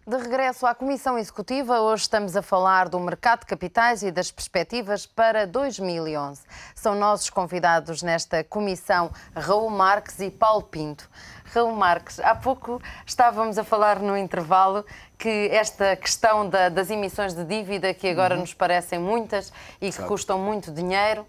De regresso à Comissão Executiva, hoje estamos a falar do mercado de capitais e das perspectivas para 2011. São nossos convidados nesta comissão Raul Marques e Paulo Pinto. Raul Marques, há pouco estávamos a falar no intervalo que esta questão das emissões de dívida, que agora nos parecem muitas e que custam muito dinheiro,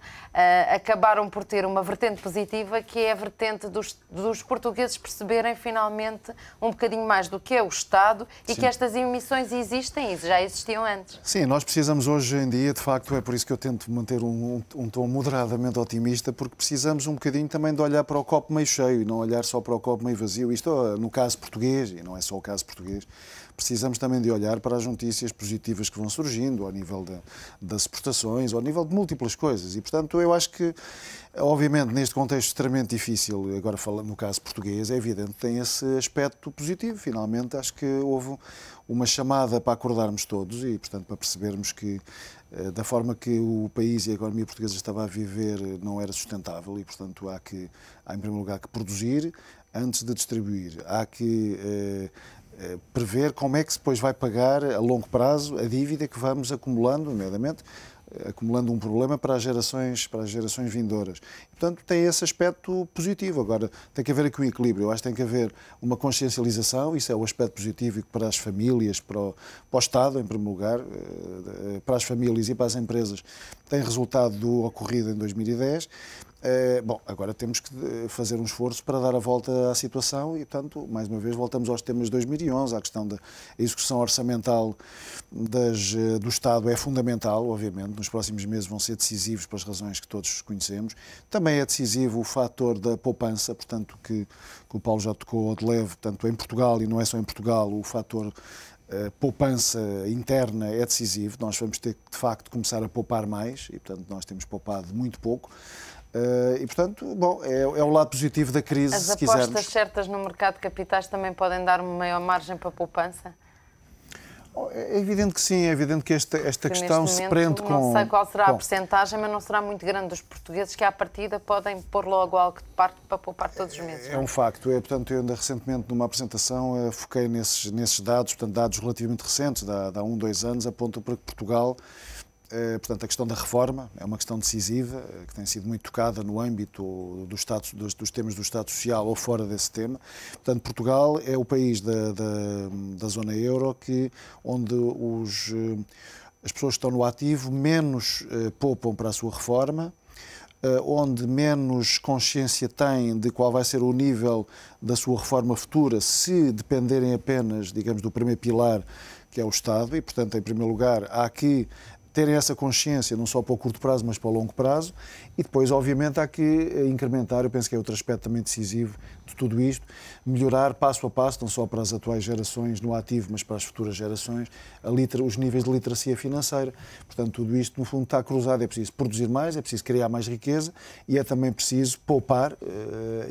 acabaram por ter uma vertente positiva, que é a vertente dos portugueses perceberem finalmente um bocadinho mais do que é o Estado e que estas emissões existem e já existiam antes. Sim, nós precisamos hoje em dia, de facto, é por isso que eu tento manter um tom moderadamente otimista, porque precisamos um bocadinho também de olhar para o copo meio cheio e não olhar só para o copo meio vazio. Isto no caso português, e não é só o caso português, precisamos também de olhar para as notícias positivas que vão surgindo ao nível das exportações, ao nível de múltiplas coisas. E, portanto, eu acho que, obviamente, neste contexto extremamente difícil, agora falando no caso português, é evidente que tem esse aspecto positivo. Finalmente, acho que houve uma chamada para acordarmos todos e, portanto, para percebermos que da forma que o país e a economia portuguesa estava a viver não era sustentável e, portanto, há em primeiro lugar, que produzir antes de distribuir. Há que prever como é que depois vai pagar a longo prazo a dívida que vamos acumulando, nomeadamente, acumulando um problema para as gerações vindouras. Portanto, tem esse aspecto positivo. Agora, tem que haver aqui um equilíbrio. Eu acho que tem que haver uma consciencialização, isso é o aspecto positivo e para as famílias, para o Estado, em primeiro lugar, para as famílias e para as empresas, tem resultado do ocorrido em 2010. Bom, agora temos que fazer um esforço para dar a volta à situação e, portanto, mais uma vez, voltamos aos temas de 2011. A questão da execução orçamental do Estado é fundamental, obviamente. Nos próximos meses vão ser decisivos pelas razões que todos conhecemos. Também é decisivo o fator da poupança, portanto, que o Paulo já tocou de leve, portanto, em Portugal, e não é só em Portugal, o fator poupança interna é decisivo. Nós vamos ter que, de facto, começar a poupar mais e, portanto, nós temos poupado muito pouco. E, portanto, bom, é o lado positivo da crise, se quisermos. As apostas certas no mercado de capitais também podem dar uma maior margem para a poupança? É evidente que sim, é evidente que esta questão se prende com... Não sei qual será a percentagem, mas não será muito grande dos portugueses que, à partida, podem pôr logo algo de parte para poupar todos os meses. É um facto. Portanto, eu ainda recentemente, numa apresentação, foquei nesses dados, portanto, dados relativamente recentes, de há 1, 2 anos, apontam para que Portugal... Portanto, a questão da reforma é uma questão decisiva, que tem sido muito tocada no âmbito dos temas do Estado Social ou fora desse tema. Portanto, Portugal é o país da zona euro onde as pessoas que estão no ativo menos poupam para a sua reforma, onde menos consciência têm de qual vai ser o nível da sua reforma futura, se dependerem apenas, digamos, do primeiro pilar, que é o Estado. E, portanto, em primeiro lugar, há que terem essa consciência, não só para o curto prazo, mas para o longo prazo, e depois, obviamente, há que incrementar, eu penso que é outro aspecto também decisivo de tudo isto, melhorar passo a passo, não só para as atuais gerações no ativo, mas para as futuras gerações, os níveis de literacia financeira. Portanto, tudo isto, no fundo, está cruzado. É preciso produzir mais, é preciso criar mais riqueza e é também preciso poupar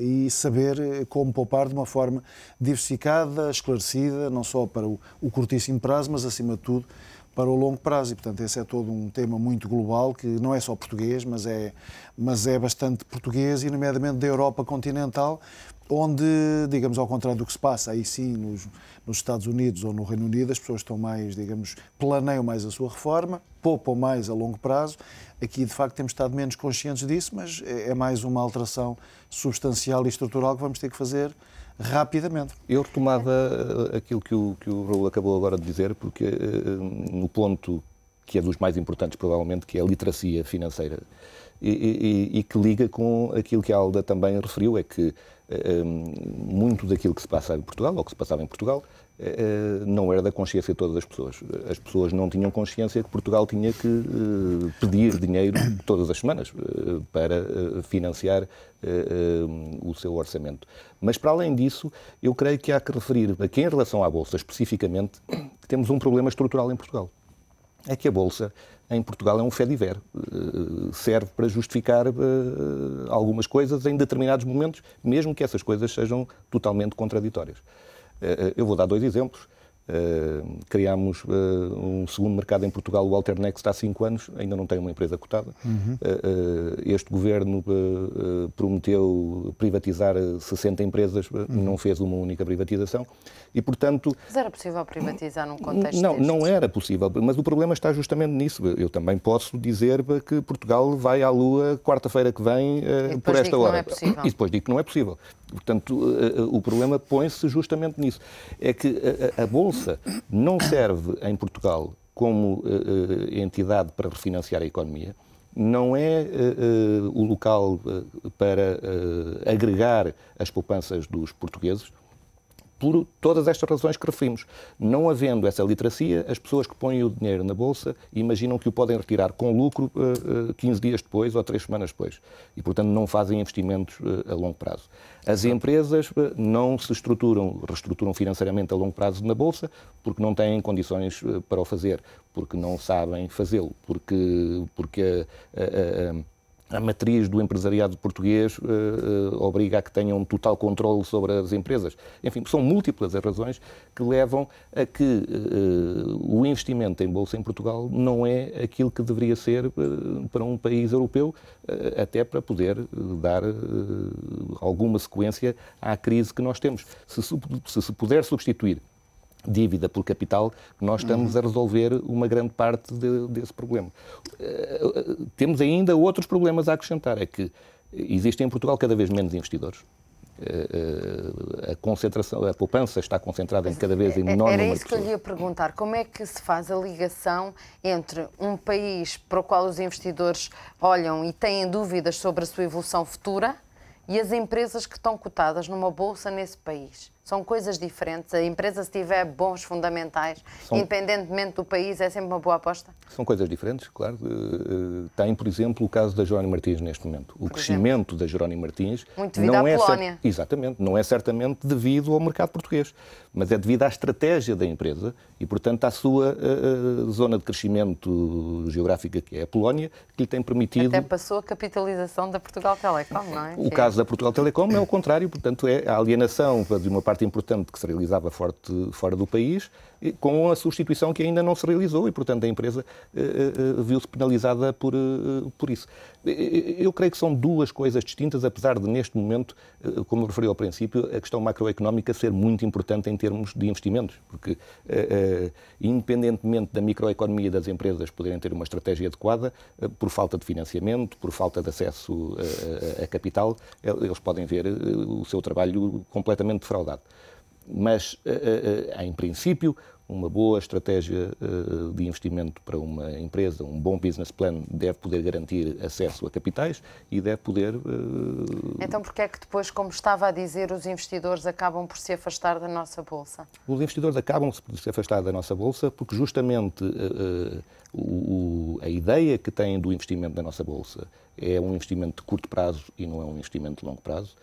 e saber como poupar de uma forma diversificada, esclarecida, não só para o curtíssimo prazo, mas, acima de tudo, para o longo prazo. E, portanto, esse é todo um tema muito global, que não é só português, mas é bastante português, e nomeadamente da Europa continental, onde, digamos, ao contrário do que se passa aí sim nos Estados Unidos ou no Reino Unido, as pessoas estão mais, digamos, planeiam mais a sua reforma, poupam mais a longo prazo. Aqui, de facto, temos estado menos conscientes disso, mas é mais uma alteração substancial e estrutural que vamos ter que fazer rapidamente. Eu retomava aquilo que o Raul acabou agora de dizer, porque no ponto que é dos mais importantes, provavelmente, que é a literacia financeira, e que liga com aquilo que a Alda também referiu, é que muito daquilo que se passa em Portugal, ou que se passava em Portugal, não era da consciência de todas as pessoas. As pessoas não tinham consciência que Portugal tinha que pedir dinheiro todas as semanas para financiar o seu orçamento. Mas, para além disso, eu creio que há que referir que, em relação à Bolsa, especificamente, temos um problema estrutural em Portugal. É que a Bolsa, em Portugal, é um fait-divers. Serve para justificar algumas coisas em determinados momentos, mesmo que essas coisas sejam totalmente contraditórias. Eu vou dar 2 exemplos. Criámos um segundo mercado em Portugal, o Alternext, há 5 anos, ainda não tem uma empresa cotada. Este governo prometeu privatizar 60 empresas, não fez uma única privatização e, portanto... Mas era possível privatizar num contexto Não, destes? não era possível, mas o problema está justamente nisso. Eu também posso dizer que Portugal vai à Lua quarta-feira que vem por esta hora. E depois digo que não é possível. Portanto, o problema põe-se justamente nisso. É que a Bolsa não serve em Portugal como entidade para refinanciar a economia, não é o local para agregar as poupanças dos portugueses, por todas estas razões que referimos. Não havendo essa literacia, as pessoas que põem o dinheiro na Bolsa imaginam que o podem retirar com lucro 15 dias depois ou 3 semanas depois. E, portanto, não fazem investimentos a longo prazo. As empresas não se reestruturam financeiramente a longo prazo na Bolsa porque não têm condições para o fazer, porque não sabem fazê-lo, porque a matriz do empresariado português obriga a que tenham total controle sobre as empresas. Enfim, são múltiplas as razões que levam a que o investimento em Bolsa em Portugal não é aquilo que deveria ser para um país europeu, até para poder dar alguma sequência à crise que nós temos. Se se puder substituir dívida por capital, nós estamos a resolver uma grande parte desse problema. Temos ainda outros problemas a acrescentar, é que existem em Portugal cada vez menos investidores. A poupança está concentrada em cada vez em menor número de pessoas. Era isso que eu lhe ia perguntar. Como é que se faz a ligação entre um país para o qual os investidores olham e têm dúvidas sobre a sua evolução futura e as empresas que estão cotadas numa bolsa nesse país? São coisas diferentes. A empresa, se tiver bons fundamentais, independentemente do país, é sempre uma boa aposta? São coisas diferentes, claro. Tem, por exemplo, o caso da Jerónimo Martins neste momento. O crescimento da Jerónimo Martins... Muito devido à Polónia. Exatamente. Não é certamente devido ao mercado português, mas é devido à estratégia da empresa e, portanto, à sua zona de crescimento geográfica, que é a Polónia, que lhe tem permitido... Até passou a capitalização da Portugal Telecom, não é? O caso da Portugal Telecom é o contrário, portanto, é a alienação de uma parte importante que se realizava fora do país, com a substituição que ainda não se realizou e, portanto, a empresa viu-se penalizada por isso. Eu creio que são duas coisas distintas, apesar de, neste momento, como eu referi ao princípio, a questão macroeconómica ser muito importante em termos de investimentos, porque, independentemente da microeconomia das empresas poderem ter uma estratégia adequada, por falta de financiamento, por falta de acesso a capital, eles podem ver o seu trabalho completamente defraudado. Mas, em princípio, uma boa estratégia de investimento para uma empresa, um bom business plan, deve poder garantir acesso a capitais e deve poder... Então, porquê é que depois, como estava a dizer, os investidores acabam por se afastar da nossa Bolsa? Os investidores acabam por se afastar da nossa Bolsa porque justamente a ideia que têm do investimento da nossa Bolsa é um investimento de curto prazo e não é um investimento de longo prazo.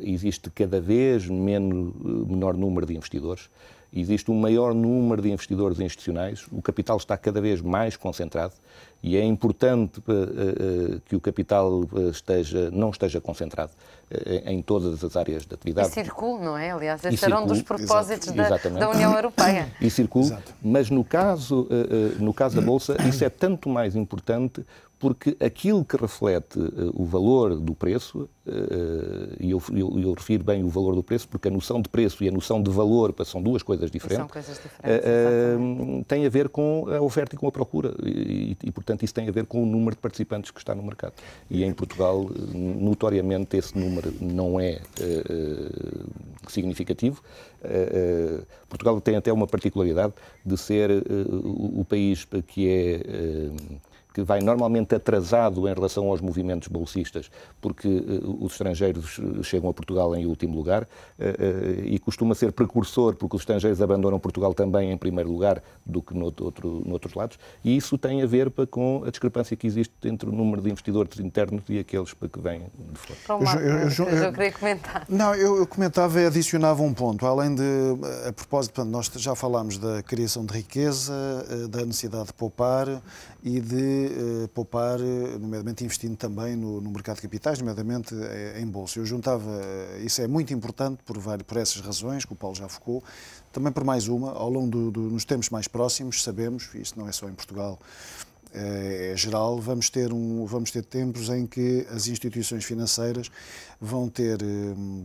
Existe cada vez menor número de investidores, existe um maior número de investidores institucionais, o capital está cada vez mais concentrado e é importante que o capital não esteja concentrado em todas as áreas de atividade. E circule, não é? Aliás, esse era um dos propósitos da União Europeia. E circule, mas no caso da Bolsa, isso é tanto mais importante porque aquilo que reflete o valor do preço, e eu refiro bem o valor do preço, porque a noção de preço e a noção de valor são duas coisas diferentes, são coisas diferentes, tem a ver com a oferta e com a procura, e, portanto, isso tem a ver com o número de participantes que está no mercado. E em Portugal, notoriamente, esse número não é significativo. Portugal tem até uma particularidade de ser o país que vai normalmente atrasado em relação aos movimentos bolsistas, porque os estrangeiros chegam a Portugal em último lugar e costuma ser precursor, porque os estrangeiros abandonam Portugal também em primeiro lugar do que noutros lados, e isso tem a ver com a discrepância que existe entre o número de investidores internos e aqueles que vêm de fora. Eu queria comentar. Não, eu comentava e adicionava um ponto, além de, a propósito, portanto, nós já falámos da criação de riqueza, da necessidade de poupar e de de poupar, nomeadamente investindo também no mercado de capitais, nomeadamente em bolsa. Eu juntava, isso é muito importante por essas razões, que o Paulo já focou, também por mais uma, ao longo nos tempos mais próximos, sabemos, isto não é só em Portugal, é geral, vamos ter tempos em que as instituições financeiras vão ter,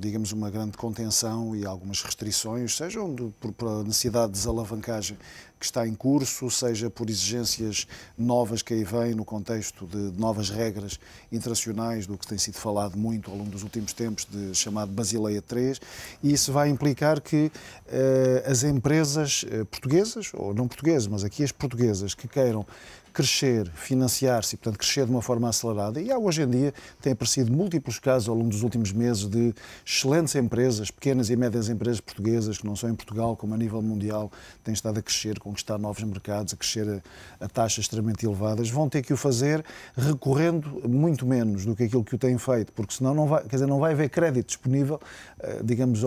digamos, uma grande contenção e algumas restrições, sejam por a necessidade de desalavancagem que está em curso, seja por exigências novas que aí vêm no contexto de novas regras internacionais, do que tem sido falado muito ao longo dos últimos tempos, de chamado Basileia III, e isso vai implicar que as empresas portuguesas, ou não portuguesas, mas aqui as portuguesas, que queiram crescer, financiar-se e, portanto, crescer de uma forma acelerada. E há hoje em dia, têm aparecido múltiplos casos ao longo dos últimos meses de excelentes empresas, pequenas e médias empresas portuguesas, que não só em Portugal, como a nível mundial, têm estado a crescer, conquistar novos mercados, a crescer a taxas extremamente elevadas, vão ter que o fazer recorrendo muito menos do que aquilo que o têm feito, porque senão não vai, quer dizer, não vai haver crédito disponível, digamos,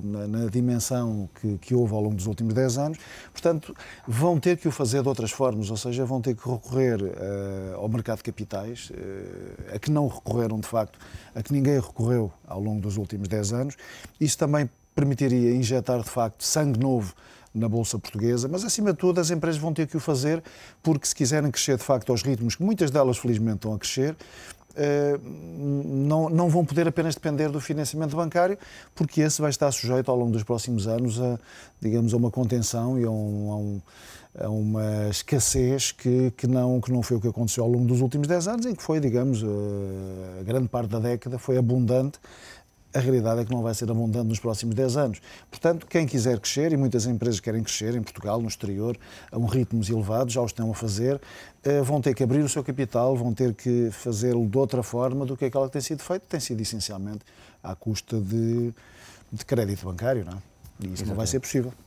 na dimensão que houve ao longo dos últimos 10 anos. Portanto, vão ter que o fazer de outras formas, ou seja, vão ter que recorrer ao mercado de capitais, a que não recorreram de facto, a que ninguém recorreu ao longo dos últimos 10 anos. Isso também permitiria injetar de facto sangue novo na Bolsa Portuguesa, mas acima de tudo as empresas vão ter que o fazer, porque se quiserem crescer de facto aos ritmos que muitas delas felizmente estão a crescer, não vão poder apenas depender do financiamento bancário, porque esse vai estar sujeito ao longo dos próximos anos a, digamos, a uma contenção e a uma escassez que não foi o que aconteceu ao longo dos últimos 10 anos, em que foi, digamos, a grande parte da década foi abundante. A realidade é que não vai ser abundante nos próximos 10 anos. Portanto, quem quiser crescer, e muitas empresas querem crescer em Portugal, no exterior, a ritmos elevados, já o estão a fazer, vão ter que abrir o seu capital, vão ter que fazê-lo de outra forma do que aquela que tem sido feita, tem sido essencialmente à custa de crédito bancário, não é? E isso não vai ser possível.